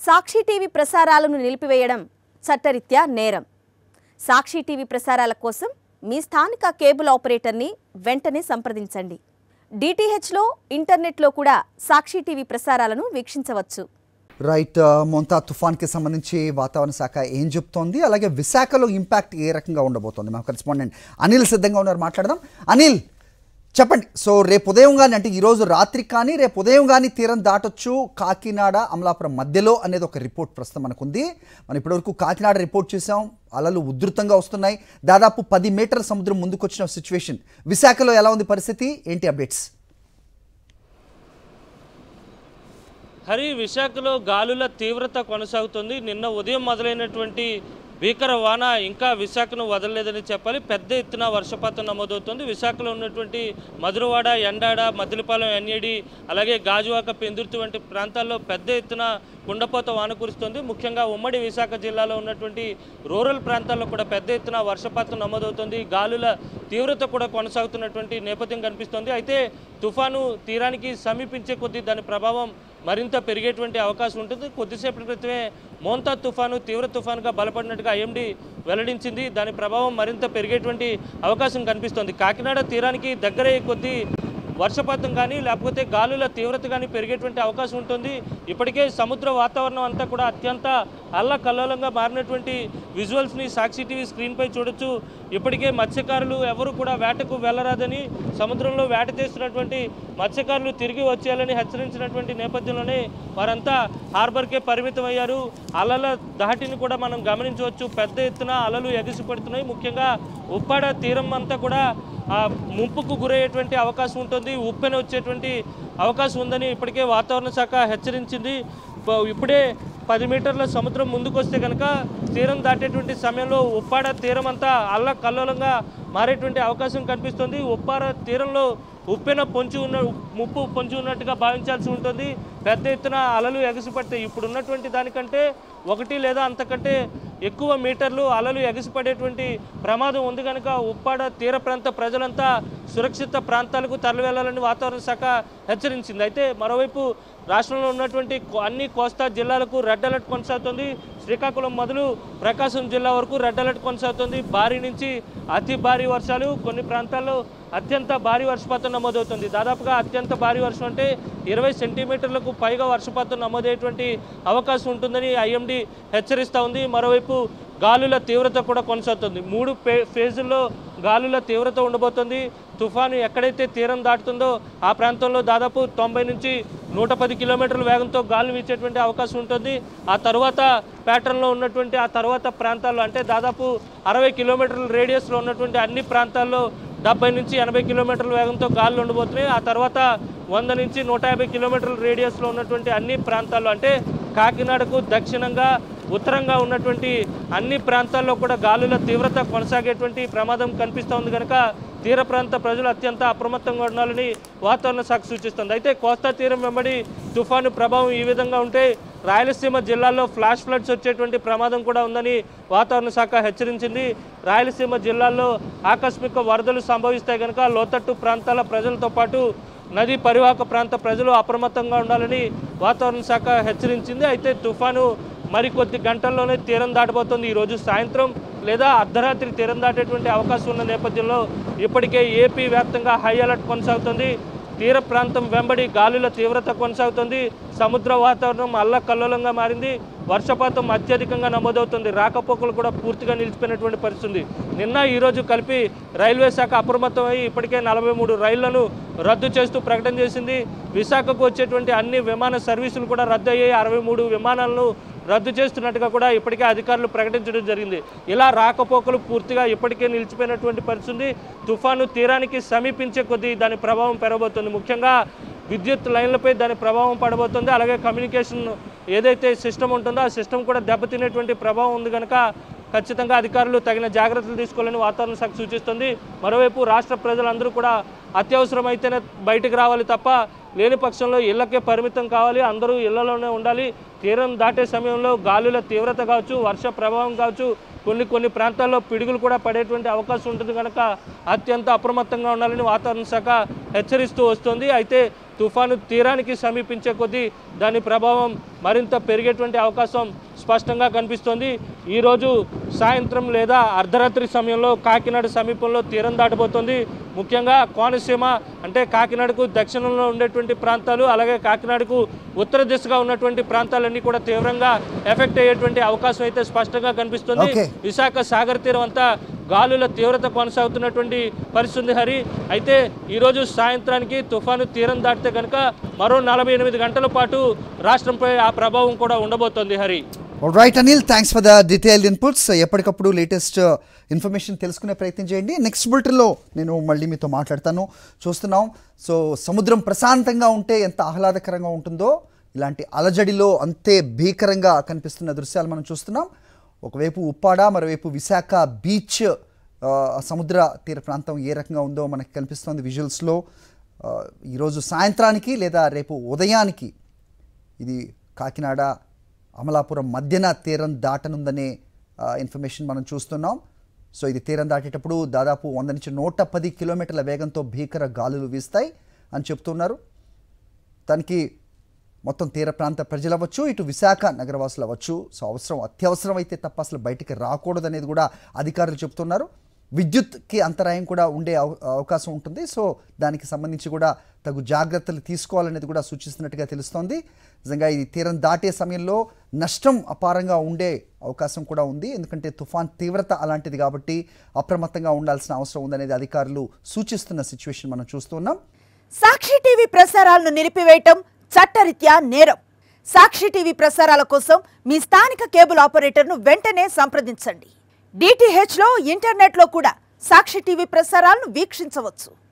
సాక్షి TV ప్రసారాలను నిలిపివేయడం చట్టరీత్యా నేరం. సాక్షి టీవీ ప్రసారాల కోసం మీ స్థానిక కేబుల్ ఆపరేటర్ని వెంటనే సంప్రదించండి. డిటిహెచ్లో, ఇంటర్నెట్లో కూడా సాక్షి టీవీ ప్రసారాలను వీక్షించవచ్చు. రైట్, మోంతా తుఫాన్కి సంబంధించి వాతావరణ శాఖ ఏం చెప్తోంది, అలాగే విశాఖలో ఇంపాక్ట్ ఏ రకంగా ఉండబోతోంది? మా కరెస్పాండెంట్ అనిల్ సిద్ధంగా ఉన్నారు, మాట్లాడదాం. అనిల్ చెప్పండి. సో రేపు ఉదయం కానీ, అంటే ఈరోజు రాత్రి కానీ రేపు ఉదయం కానీ తీరం దాటొచ్చు కాకినాడ అమలాపురం మధ్యలో అనేది ఒక రిపోర్ట్ ప్రస్తుతం మనకుంది. మనం ఇప్పటివరకు కాకినాడ రిపోర్ట్ చేసాం, అలలు ఉధృతంగా వస్తున్నాయి, దాదాపు 10 మీటర్ల సముద్రం ముందుకొచ్చిన సిచ్యువేషన్. విశాఖలో ఎలా ఉంది పరిస్థితి, ఏంటి అప్డేట్స్? హరి, విశాఖలో గాలుల తీవ్రత కొనసాగుతుంది. నిన్న ఉదయం మొదలైనటువంటి భీకర వాన ఇంకా విశాఖను వదలలేదని చెప్పాలి. పెద్ద ఎత్తున వర్షపాతం నమోదవుతుంది. విశాఖలో ఉన్నటువంటి మధురవాడ, ఎండాడ, మద్దిలపాలెం, ఎన్ఏడి, అలాగే గాజువాక, పెందుర్తి వంటి ప్రాంతాల్లో పెద్ద ఎత్తున కుండపోత వాన కురుస్తుంది. ముఖ్యంగా ఉమ్మడి విశాఖ జిల్లాలో ఉన్నటువంటి రూరల్ ప్రాంతాల్లో కూడా పెద్ద ఎత్తున వర్షపాతం నమోదవుతుంది. గాలుల తీవ్రత కూడా కొనసాగుతున్నటువంటి నేపథ్యం కనిపిస్తుంది. అయితే తుఫాను తీరానికి సమీపించే కొద్దీ దాని ప్రభావం మరింత పెరిగేటువంటి అవకాశం ఉంటుంది. కొద్దిసేపటి క్రితమే మోంతా తుఫాను తీవ్ర తుఫానుగా బలపడినట్టుగా ఐఎండీ వెల్లడించింది. దాని ప్రభావం మరింత పెరిగేటువంటి అవకాశం కనిపిస్తుంది. కాకినాడ తీరానికి దగ్గరయ్యే కొద్దీ వర్షపాతం కానీ లేకపోతే గాలుల తీవ్రత కానీ పెరిగేటువంటి అవకాశం ఉంటుంది. ఇప్పటికే సముద్ర వాతావరణం అంతా కూడా అత్యంత అల్లకల్లోలంగా మారినటువంటి విజువల్స్ని సాక్షి టీవీ స్క్రీన్పై చూడొచ్చు. ఇప్పటికే మత్స్యకారులు ఎవరు కూడా వేటకు వెళ్ళరాదని, సముద్రంలో వేట చేస్తున్నటువంటి మత్స్యకారులు తిరిగి వచ్చేయాలని హెచ్చరించినటువంటి నేపథ్యంలోనే వారంతా హార్బర్కే పరిమితం అయ్యారు. అలల ధాటిని కూడా మనం గమనించవచ్చు. పెద్ద ఎత్తున అలలు ఎగిసిపడుతున్నాయి. ముఖ్యంగా ఉప్పాడ తీరం అంతా కూడా ముంపుకు గురయ్యేటువంటి అవకాశం ఉంటుంది. ఉప్పెన వచ్చేటువంటి అవకాశం ఉందని ఇప్పటికే వాతావరణ శాఖ హెచ్చరించింది. ఇప్పుడే 10 మీటర్ల సముద్రం ముందుకొస్తే కనుక తీరం దాటేటువంటి సమయంలో ఉప్పాడ తీరం అంతా అల్లకల్లోలంగా మారేటువంటి అవకాశం కనిపిస్తుంది. ఉప్పాడ తీరంలో ఉప్పెన ముప్పు పొంచి ఉన్నట్టుగా భావించాల్సి ఉంటుంది. పెద్ద ఎత్తున అలలు ఎగసిపడతాయి. ఇప్పుడున్నటువంటి దానికంటే 1 లేదా అంతకంటే ఎక్కువ మీటర్లు అలలు ఎగసిపడేటువంటి ప్రమాదం ఉంది. కనుక ఉప్పాడ తీర ప్రాంత ప్రజలంతా సురక్షిత ప్రాంతాలకు తరలివెళ్లాలని వాతావరణ శాఖ హెచ్చరించింది. అయితే మరోవైపు రాష్ట్రంలో ఉన్నటువంటి అన్ని కోస్తా జిల్లాలకు రెడ్ అలర్ట్ కొనసాగుతుంది. శ్రీకాకుళం మొదలు ప్రకాశం జిల్లా వరకు రెడ్ అలర్ట్ కొనసాగుతుంది. భారీ నుంచి అతి భారీ వర్షాలు, కొన్ని ప్రాంతాల్లో అత్యంత భారీ వర్షపాతం నమోదవుతుంది. దాదాపుగా అత్యంత భారీ వర్షం అంటే 20 సెంటీమీటర్లకు పైగా వర్షపాతం నమోదయ్యేటువంటి అవకాశం ఉంటుందని ఐఎండీ హెచ్చరిస్తూ ఉంది. మరోవైపు గాలుల తీవ్రత కూడా కొనసాగుతుంది. 3 ఫేజుల్లో గాలుల తీవ్రత ఉండబోతుంది. తుఫాను ఎక్కడైతే తీరం దాటుతుందో ఆ ప్రాంతంలో దాదాపు 90 నుంచి 110 కిలోమీటర్ల వేగంతో గాలు వీచేటువంటి అవకాశం ఉంటుంది. ఆ తర్వాత ప్యాటర్న్లో ఉన్నటువంటి ఆ తర్వాత ప్రాంతాల్లో అంటే దాదాపు 60 కిలోమీటర్ల రేడియస్లో ఉన్నటువంటి అన్ని ప్రాంతాల్లో 70 నుంచి 80 కిలోమీటర్ల వేగంతో గాలులు ఉండబోతున్నాయి. ఆ తర్వాత 100 నుంచి 150 కిలోమీటర్ల రేడియస్లో ఉన్నటువంటి అన్ని ప్రాంతాల్లో అంటే కాకినాడకు దక్షిణంగా ఉత్తరంగా ఉన్నటువంటి అన్ని ప్రాంతాల్లో కూడా గాలుల తీవ్రత కొనసాగేటువంటి ప్రమాదం కనిపిస్తోంది. కనుక తీర ప్రాంత ప్రజలు అత్యంత అప్రమత్తంగా ఉండాలని వాతావరణ శాఖ సూచిస్తుంది. అయితే కోస్తా తీరం వెంబడి తుఫాను ప్రభావం ఈ విధంగా ఉంటే రాయలసీమ జిల్లాల్లో ఫ్లాష్ ఫ్లడ్స్ వచ్చేటువంటి ప్రమాదం కూడా ఉందని వాతావరణ శాఖ హెచ్చరించింది. రాయలసీమ జిల్లాల్లో ఆకస్మిక వరదలు సంభవిస్తాయి. కనుక లోతట్టు ప్రాంతాల ప్రజలతో పాటు నదీ పరివాహక ప్రాంత ప్రజలు అప్రమత్తంగా ఉండాలని వాతావరణ శాఖ హెచ్చరించింది. అయితే తుఫాను మరికొద్ది గంటల్లోనే తీరం దాటబోతోంది. ఈరోజు సాయంత్రం లేదా అర్ధరాత్రి తీరం దాటేటువంటి అవకాశం ఉన్న నేపథ్యంలో ఇప్పటికే ఏపీ వ్యాప్తంగా హై అలర్ట్ కొనసాగుతుంది. తీర ప్రాంతం వెంబడి గాలుల తీవ్రత కొనసాగుతుంది. సముద్ర వాతావరణం అల్లకల్లోలంగా మారింది. వర్షపాతం అత్యధికంగా నమోదవుతుంది. రాకపోకలు కూడా పూర్తిగా నిలిచిపోయినటువంటి పరిస్థితి. నిన్న ఈరోజు కలిపి రైల్వే శాఖ అప్రమత్తమై ఇప్పటికే 43 రైళ్లను రద్దు చేస్తూ ప్రకటన చేసింది. విశాఖకు వచ్చేటువంటి అన్ని విమాన సర్వీసులు కూడా రద్దు అయ్యాయి. 63 విమానాలను రద్దు చేస్తున్నట్టుగా కూడా ఇప్పటికే అధికారులు ప్రకటించడం జరిగింది. ఇలా రాకపోకలు పూర్తిగా ఇప్పటికే నిలిచిపోయినటువంటి పరిస్థితి. తుఫాను తీరానికి సమీపించే కొద్దీ దాని ప్రభావం పెరగబోతుంది. ముఖ్యంగా విద్యుత్ లైన్లపై దాని ప్రభావం పడబోతుంది. అలాగే కమ్యూనికేషన్ ఏదైతే సిస్టమ్ ఉంటుందో ఆ సిస్టమ్ కూడా దెబ్బతినేటువంటి ప్రభావం ఉంది. కనుక ఖచ్చితంగా అధికారులు తగిన జాగ్రత్తలు తీసుకోవాలని వాతావరణ శాఖ సూచిస్తుంది. మరోవైపు రాష్ట్ర ప్రజలందరూ కూడా అత్యవసరమైతేనే బయటకు రావాలి తప్ప లేని పక్షంలో ఇళ్లకే పరిమితం కావాలి. అందరూ ఇళ్లలోనే ఉండాలి. తీరం దాటే సమయంలో గాలుల తీవ్రత కావచ్చు, వర్ష ప్రభావం కావచ్చు, కొన్ని ప్రాంతాల్లో పిడుగులు కూడా పడేటువంటి అవకాశం ఉంటుంది. కనుక అత్యంత అప్రమత్తంగా ఉండాలని వాతావరణ శాఖ హెచ్చరిస్తూ వస్తుంది. అయితే తుఫాను తీరానికి సమీపించే కొద్దీ దాని ప్రభావం మరింత పెరిగేటువంటి అవకాశం స్పష్టంగా కనిపిస్తోంది. ఈరోజు సాయంత్రం లేదా అర్ధరాత్రి సమయంలో కాకినాడ సమీపంలో తీరం దాటబోతోంది. ముఖ్యంగా కోనసీమ అంటే కాకినాడకు దక్షిణంలో ఉండేటువంటి ప్రాంతాలు, అలాగే కాకినాడకు ఉత్తర దిశగా ఉన్నటువంటి ప్రాంతాలన్నీ కూడా తీవ్రంగా ఎఫెక్ట్ అయ్యేటువంటి అవకాశం అయితే స్పష్టంగా కనిపిస్తుంది. విశాఖ సాగర్ తీరం అంతా గాలుల తీవ్రత కొనసాగుతున్నటువంటి పరిస్థితి హరి. అయితే ఈరోజు సాయంత్రానికి తుఫాను తీరం దాటితే కనుక మరో 48 గంటల పాటు రాష్ట్రంపై ఆ ప్రభావం కూడా ఉండబోతోంది Hari. Right Anil, thanks for the detailed inputs. ఎప్పటికప్పుడు లేటెస్ట్ ఇన్ఫర్మేషన్ తెలుసుకునే ప్రయత్నం చేయండి. నెక్స్ట్ బులెటిన్లో నేను మళ్ళీ మీతో మాట్లాడతాను. చూస్తున్నాం, సో సముద్రం ప్రశాంతంగా ఉంటే ఎంత ఆహ్లాదకరంగా ఉంటుందో ఇలాంటి అలజడిలో అంతే భీకరంగా కనిపిస్తున్న దృశ్యాలు మనం చూస్తున్నాం. ఒకవైపు ఉప్పాడ, మరోవైపు విశాఖ బీచ్ సముద్ర తీర ప్రాంతం ఏ రకంగా ఉందో మనకి కనిపిస్తుంది విజువల్స్లో. ఈరోజు సాయంత్రానికి లేదా రేపు ఉదయానికి ఇది కాకినాడ అమలాపురం మధ్యన తీరం దాటనుందనే ఇన్ఫర్మేషన్ మనం చూస్తున్నాం. సో ఇది తీరం దాటేటప్పుడు దాదాపు 100 నుంచి 110 కిలోమీటర్ల వేగంతో భీకర గాలులు వీస్తాయి అని చెప్తున్నారు. దానికి మొత్తం తీర ప్రాంత ప్రజలు అవ్వచ్చు, ఇటు విశాఖ నగరవాసులు అవ్వచ్చు, సో అత్యవసరం అయితే తప్ప అసలు బయటికి రాకూడదు అనేది కూడా అధికారులు చెప్తున్నారు. విద్యుత్కి అంతరాయం కూడా ఉండే అవకాశం ఉంటుంది. సో దానికి సంబంధించి కూడా తగు జాగ్రత్తలు తీసుకోవాలనేది కూడా సూచిస్తున్నట్టుగా తెలుస్తోంది. నిజంగా ఈ తీరం దాటే సమయంలో నష్టం అపారంగా ఉండే అవకాశం కూడా ఉంది. ఎందుకంటే తుఫాన్ తీవ్రత అలాంటిది కాబట్టి అప్రమత్తంగా ఉండాల్సిన అవసరం ఉందనేది అధికారులు సూచిస్తున్న సిచ్యువేషన్ మనం చూస్తున్నాం. సాక్షి టీవీ ప్రసారాలను నిలిపివేయటం చట్టరీత్యా నేరం. సాక్షి టీవీ ప్రసారాల కోసం మీ స్థానిక కేబుల్ ఆపరేటర్ను వెంటనే సంప్రదించండి. DTHలో ఇంటర్నెట్లో కూడా సాక్షి టీవీ ప్రసారాలను వీక్షించవచ్చు.